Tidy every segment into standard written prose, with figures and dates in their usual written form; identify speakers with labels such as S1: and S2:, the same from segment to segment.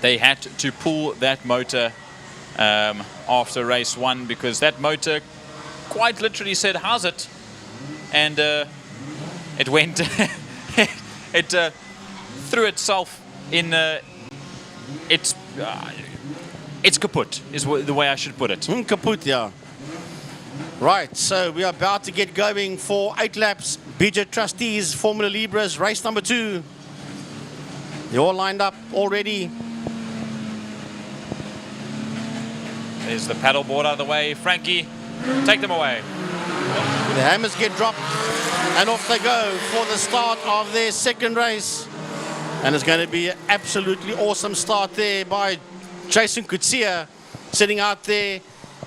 S1: they had to pull that motor after race 1, because that motor quite literally said, "How's it?" And it went, it threw itself in. It's kaput, is the way I should put it.
S2: Kaput, yeah. Right, so we are about to get going for 8 laps. Bejo Trustees, Formula Libre's race number 2. They're all lined up already.
S1: There's the paddle board out of the way. Frankie, take them away.
S2: The hammers get dropped and off they go for the start of their second race. And it's going to be an absolutely awesome start there by Jason Kutsia, sitting out there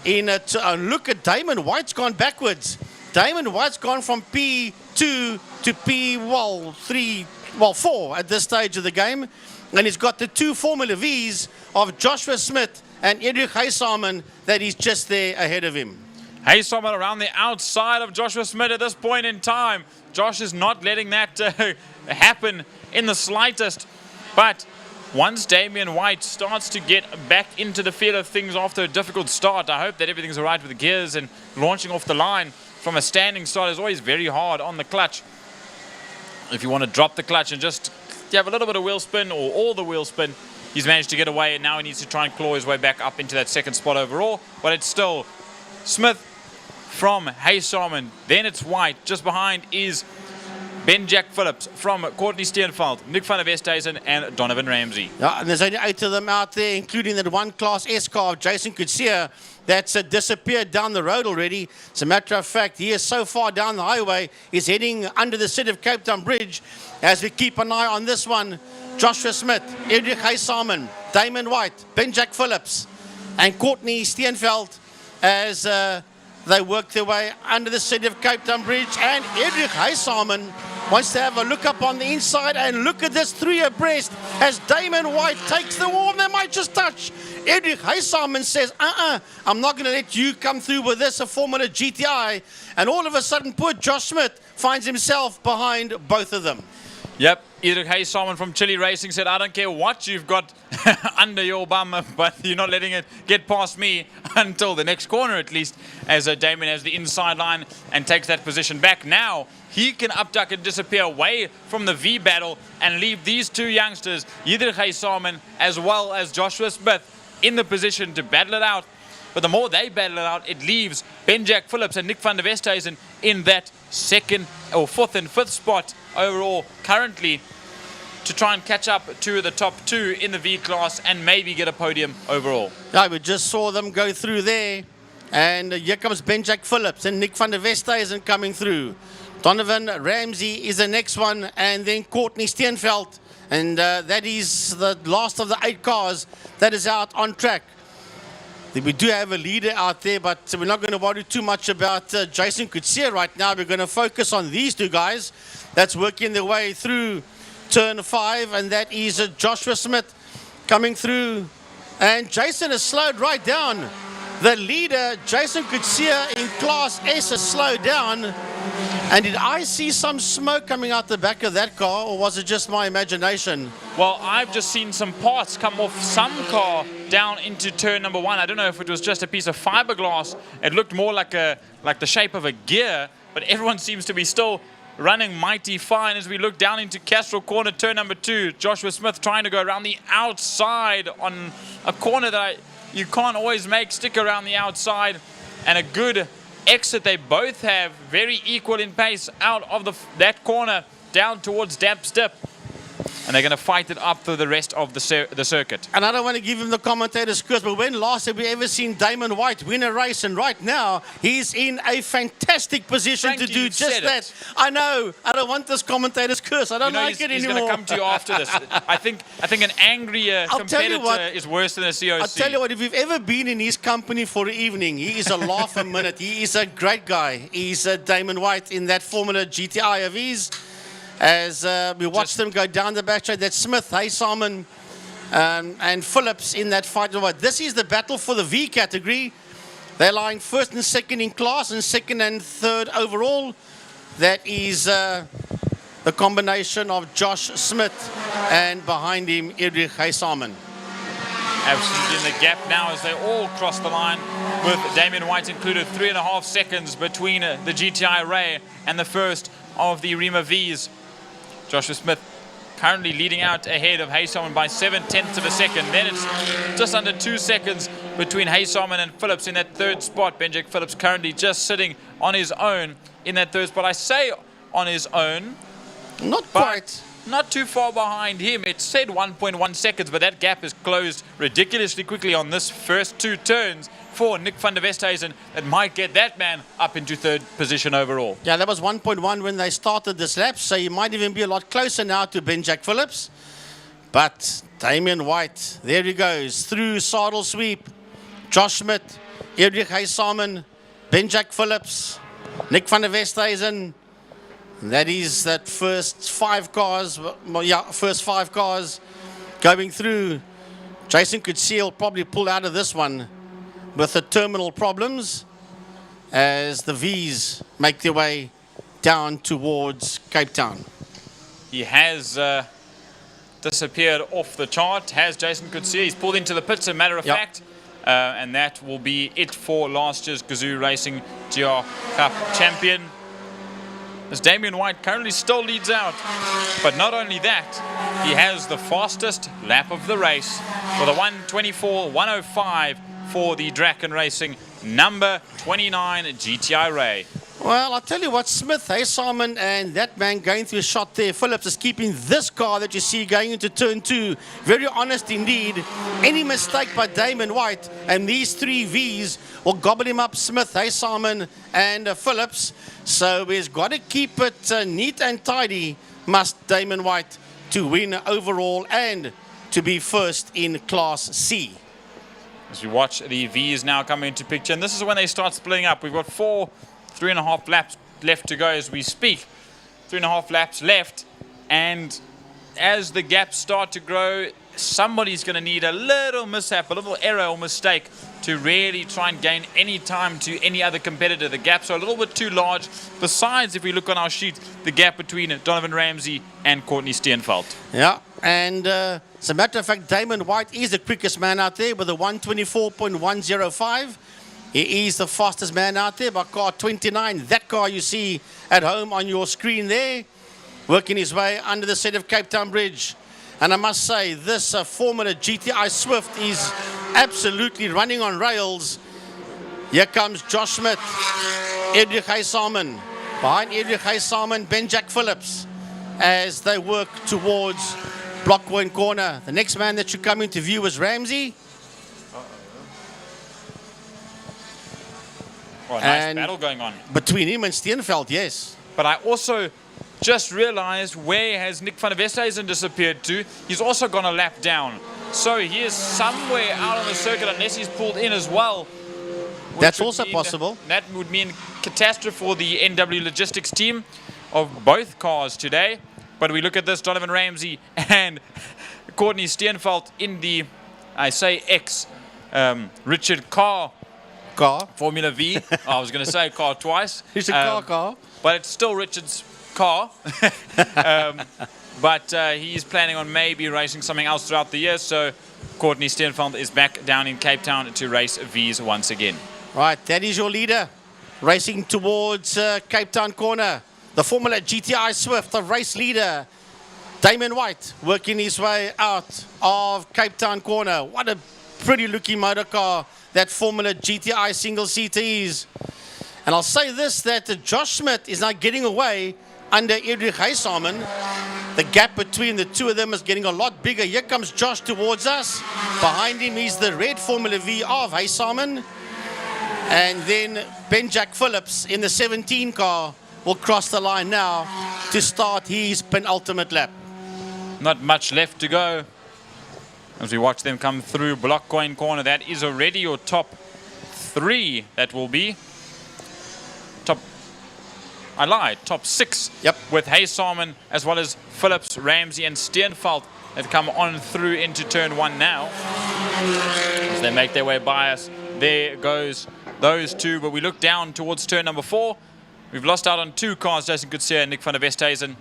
S2: in a... look at Damon White's gone backwards. Damon White's gone from P2 to P4 at this stage of the game. And he's got the 2 Formula Vs of Joshua Smith and Edric Haysamen that he's just there ahead of him.
S1: Haysamen around the outside of Joshua Smith at this point in time. Josh is not letting that happen in the slightest. But once Damien White starts to get back into the feel of things after a difficult start, I hope that everything's all right with the gears, and launching off the line from a standing start is always very hard on the clutch. If you want to drop the clutch and just have a little bit of wheel spin or all the wheel spin, he's managed to get away, and now he needs to try and claw his way back up into that second spot overall. But it's still Smith from Haysamen, then it's White. Just behind is Ben-Jack Phillips from Courtney Steenveld, Nick van der Westhuizen and Donovan Ramsey.
S2: Yeah, and there's only 8 of them out there, including that one Class S car of Jason Kutsia that's disappeared down the road already. As a matter of fact, he is so far down the highway, he's heading under the City of Cape Town Bridge. As we keep an eye on this one, Joshua Smith, Edric Haysamen, Damon White, Ben-Jack Phillips and Courtney Steenveld as they work their way under the City of Cape Town Bridge. And Edric Haysamen wants to have a look up on the inside, and look at this 3 abreast as Damon White takes the wall. They might just touch. Edric Haysamen says, I'm not going to let you come through with this, a Formula GTI. And all of a sudden, poor Josh Smith finds himself behind both of them.
S1: Yep, Edric Haysamen from Chile Racing said, "I don't care what you've got under your bum, but you're not letting it get past me until the next corner at least," as Damon has the inside line and takes that position back. Now he can upduck and disappear away from the V battle and leave these 2 youngsters, Edric Haysamen as well as Joshua Smith, in the position to battle it out. But the more they battle it out, it leaves Ben-Jack Phillips and Nick van der Westhuizen in that 2nd or 4th and 5th spot overall currently, to try and catch up to the top 2 in the V class and maybe get a podium overall.
S2: Yeah, we just saw them go through there. And here comes Ben-Jack Phillips and Nick van der Westhuizen coming through. Donovan Ramsey is the next one, and then Courtney Steenveld. And that is the last of the 8 cars that is out on track. We do have a leader out there, but we're not going to worry too much about Jason Kutsia right now. We're going to focus on these 2 guys that's working their way through turn 5, and that is Joshua Smith coming through. And Jason has slowed right down. The leader, Jason Kutsia in Class S, has slowed down. And did I see some smoke coming out the back of that car, or was it just my imagination?
S1: Well, I've just seen some parts come off some car down into turn number 1. I don't know if it was just a piece of fiberglass. It looked more like the shape of a gear, but everyone seems to be still running mighty fine as we look down into Castro Corner, turn number 2. Joshua Smith trying to go around the outside on a corner that you can't always make stick around the outside, and a good exit they both have, very equal in pace out of that corner down towards Damps Dip. And they're going to fight it up through the rest of the circuit.
S2: And I don't want to give him the commentator's curse, but when last have we ever seen Damon White win a race? And right now, he's in a fantastic position to do just that. I know. I don't want this commentator's curse. I don't like it anymore.
S1: He's going to come to you after this. I think an angrier competitor is worse than a COC.
S2: I'll tell you what, if you've ever been in his company for an evening, he is a laugh a minute. He is a great guy. He's Damon White in that Formula GTI of his. As we watch them go down the back straight, that's Smith, Haysamen, and Phillips in that fight. This is the battle for the V category. They're lying 1st and 2nd in class and 2nd and 3rd overall. That is the combination of Josh Smith and behind him, Edric Haysamen.
S1: Absolutely in the gap now as they all cross the line, with Damien White included 3.5 seconds between the GTI Ray and the first of the Rima Vs. Joshua Smith currently leading out ahead of Haysalman by 7/10 of a second. Then it's just under 2 seconds between Haysalman and Phillips in that third spot. Benjak Phillips currently just sitting on his own in that third spot. I say on his own.
S2: Not quite.
S1: Not too far behind him. It said 1.1 seconds, but that gap is closed ridiculously quickly on this first 2 turns for Nick van der Westhuizen. That might get that man up into third position overall.
S2: Yeah, that was 1.1 when they started this lap, so he might even be a lot closer now to Benjak Phillips. But Damien White, there he goes, through saddle sweep. Josh Schmidt, Erich Haysalman, Benjak Phillips, Nick van der Westhuizen. That is that first 5 cars, well, yeah, first 5 cars going through. Jason Coetzee will probably pull out of this one with the terminal problems as the Vs make their way down towards Cape Town.
S1: He has disappeared off the chart, has Jason Coetzee. He's pulled into the pits, a matter of fact. And that will be it for last year's Gazoo Racing GR Cup champion. As Damien White currently still leads out. But not only that, he has the fastest lap of the race with a 1:24.105 for the Draken Racing number 29 GTI Ray.
S2: Well, I'll tell you what, Smith, Haysalman, and that man going through a shot there, Phillips, is keeping this car that you see going into turn 2 very honest indeed. Any mistake by Damien White, and these 3 Vs will gobble him up, Smith, Haysalman, and Phillips. So he's got to keep it neat and tidy, must Damien White, to win overall and to be first in Class C.
S1: As we watch the Vs now come into picture, and this is when they start splitting up. We've got 3.5 laps left to go as we speak. 3.5 laps left, and as the gaps start to grow, somebody's going to need a little mishap, a little error or mistake to really try and gain any time to any other competitor. The gaps are a little bit too large. Besides, if we look on our sheet, the gap between Donovan Ramsey and Courtney Steenveld.
S2: Yeah, and as a matter of fact, Damien White is the quickest man out there with a 1:24.105. He is the fastest man out there by car 29. That car you see at home on your screen there, working his way under the set of Cape Town Bridge. And I must say, this Formula GTI Swift is absolutely running on rails. Here comes Josh Schmidt, Erich Haysalman. Behind Erich Haysalman, Benjak Phillips, as they work towards Blockpoint Corner. The next man that should come into view is Ramsey.
S1: Oh, a nice battle going on
S2: between him and Steenveld, yes.
S1: But I also just realized, where has Nick van der Westhuizen disappeared to? He's also gone a lap down. So he is somewhere out on the circuit, unless he's pulled in as well.
S2: That's also possible.
S1: That would mean catastrophe for the NW Logistics team of both cars today. But we look at this, Donovan Ramsey and Courtney Steenveld in the, I say, Richard Carr Formula V. I was going to say car twice.
S2: It's a car.
S1: But it's still Richard's car. But he's planning on maybe racing something else throughout the year. So Courtney Steenveld is back down in Cape Town to race V's once again.
S2: Right, that is your leader. Racing towards Cape Town Corner. The Formula GTI Swift, the race leader. Damien White working his way out of Cape Town Corner. What a pretty looking motor car that Formula GTI single-seater is. And I'll say this, that Josh Schmidt is now getting away under Erich Haysalman. The gap between the two of them is getting a lot bigger. Here comes Josh towards us. Behind him is the red Formula V of Haysalman. And then Benjak Phillips in the 17 car will cross the line now to start his penultimate lap.
S1: Not much left to go as we watch them come through Blockcoin Corner. That is already your top 3. That will be top 6.
S2: Yep.
S1: With Haysalman as well as Phillips, Ramsey and Steenveld that come on through into turn 1 now. As they make their way by us, there goes those two. But we look down towards turn number 4. We've lost out on 2 cars, Jason Coetzee and Nick van der Westhuizen.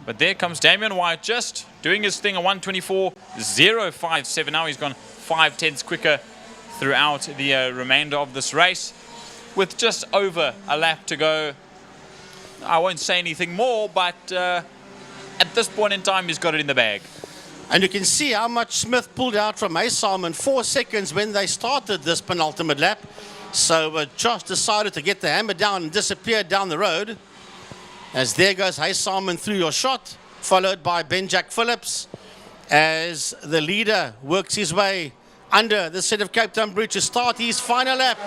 S1: But there comes Damien White just doing his thing, a 1:24.057. Now he's gone 5/10 quicker throughout the remainder of this race. With just over a lap to go, I won't say anything more, but at this point in time, he's got it in the bag.
S2: And you can see how much Smith pulled out from Hay Salmon, 4 seconds when they started this penultimate lap. So Josh decided to get the hammer down and disappear down the road. As there goes Hay Salmon through your shot, followed by Ben-Jack Phillips, as the leader works his way under the set of Cape Town Bridge to start his final lap.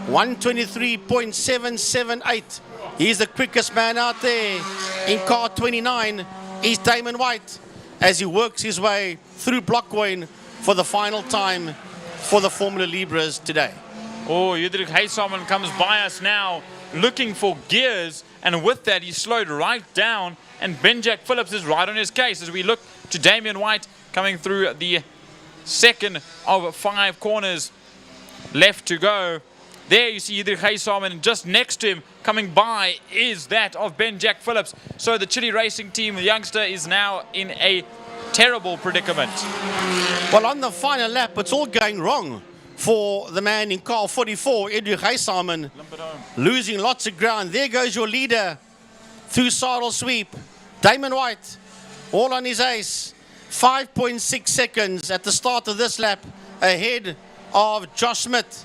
S2: 1:23.778. He's the quickest man out there. In car 29 is Damon White, as he works his way through Blockcoin for the final time for the Formula Libres today.
S1: Oh, Judrik Hay Salmon comes by us now, looking for gears, and with that he slowed right down, and Ben-Jack Phillips is right on his case as we look to Damien White coming through the second of 5 corners left to go. There you see Judrik Hay Salmon, and just next to him coming by is that of Ben-Jack Phillips. So the Chile Racing team, the youngster, is now in a terrible predicament.
S2: Well, on the final lap, it's all going wrong for the man in car 44, Judrik Hay Salmon, losing lots of ground. There goes your leader through saddle sweep, Damon White, all on his ace. 5.6 seconds at the start of this lap ahead of Josh Smith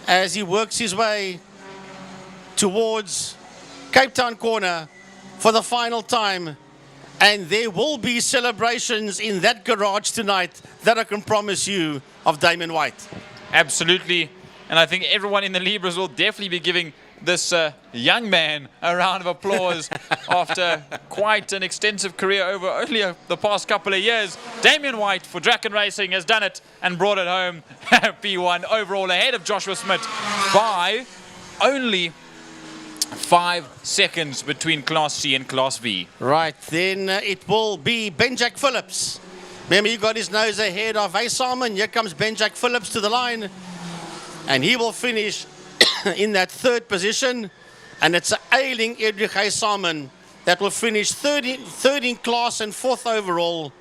S2: as he works his way towards Cape Town corner for the final time. And there will be celebrations in that garage tonight, that I can promise you, of Damon White.
S1: Absolutely. And I think everyone in the Libres will definitely be giving this young man a round of applause after quite an extensive career over only the past couple of years. Damien White for Draken Racing has done it and brought it home. P1 overall ahead of Joshua Smith by only 5 seconds between Class C and Class V.
S2: Right, then it will be Ben-Jack Phillips. Remember, he got his nose ahead of Hay Salmon. Here comes Ben-Jack Phillips to the line, and he will finish in that 3rd position. And it's an ailing Judrik Hay Salmon that will finish 3rd in class and 4th overall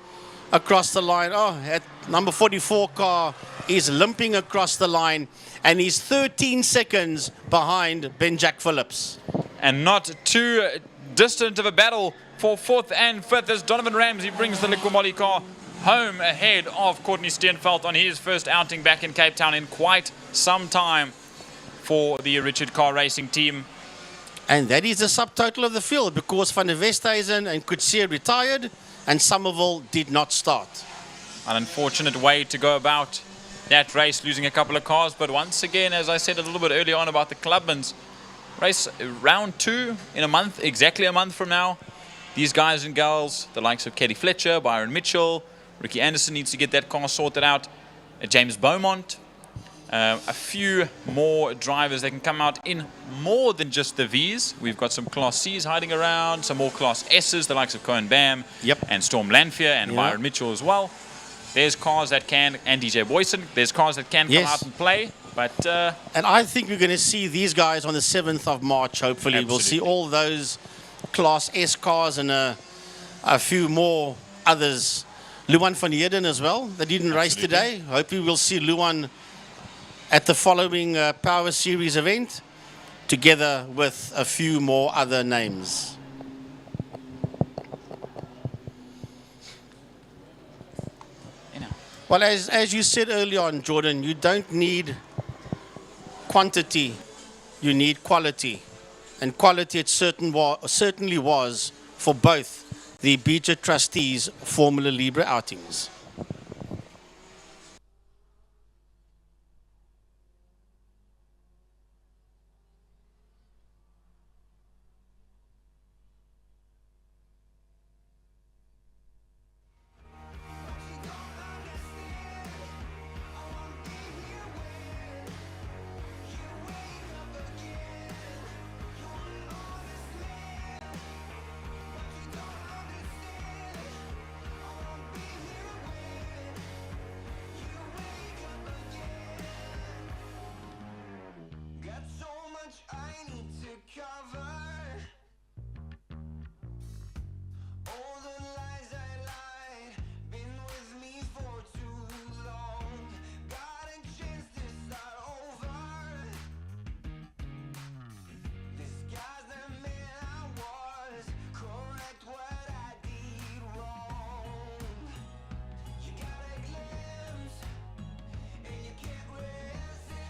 S2: across the line. Oh, at number 44 car is limping across the line, and he's 13 seconds behind Ben-Jack Phillips.
S1: And not too distant of a battle for 4th and 5th as Donovan Ramsey brings the Liqui car home ahead of Courtney Steenveld on his first outing back in Cape Town in quite some time for the Richard Car Racing team.
S2: And that is the subtotal of the field, because Van der Westhuizen and Coetzee retired and Somerville did not start.
S1: An unfortunate way to go about that race, losing a couple of cars. But once again, as I said a little bit earlier on about the Clubman's race, round 2 in a month, exactly a month from now. These guys and girls, the likes of Katie Fletcher, Byron Mitchell, Ricky Anderson needs to get that car sorted out. James Beaumont, a few more drivers that can come out in more than just the V's. We've got some Class C's hiding around, some more Class S's, the likes of Cohen Bam and Storm Lanfear and Byron Mitchell as well. There's cars that can, and DJ Boyson, there's cars that can come out and play. But
S2: and I think we're going to see these guys on the 7th of March, hopefully.
S1: Absolutely.
S2: We'll see all those Class S cars and a few more others. Luan van Heerden as well, that didn't race today. Hopefully we'll see Luan at the following Power Series event, together with a few more other names. Well, as you said earlier on, Jordan, you don't need quantity, you need quality. And quality it certainly was for both the Bejo Trustees Formula Libre outings.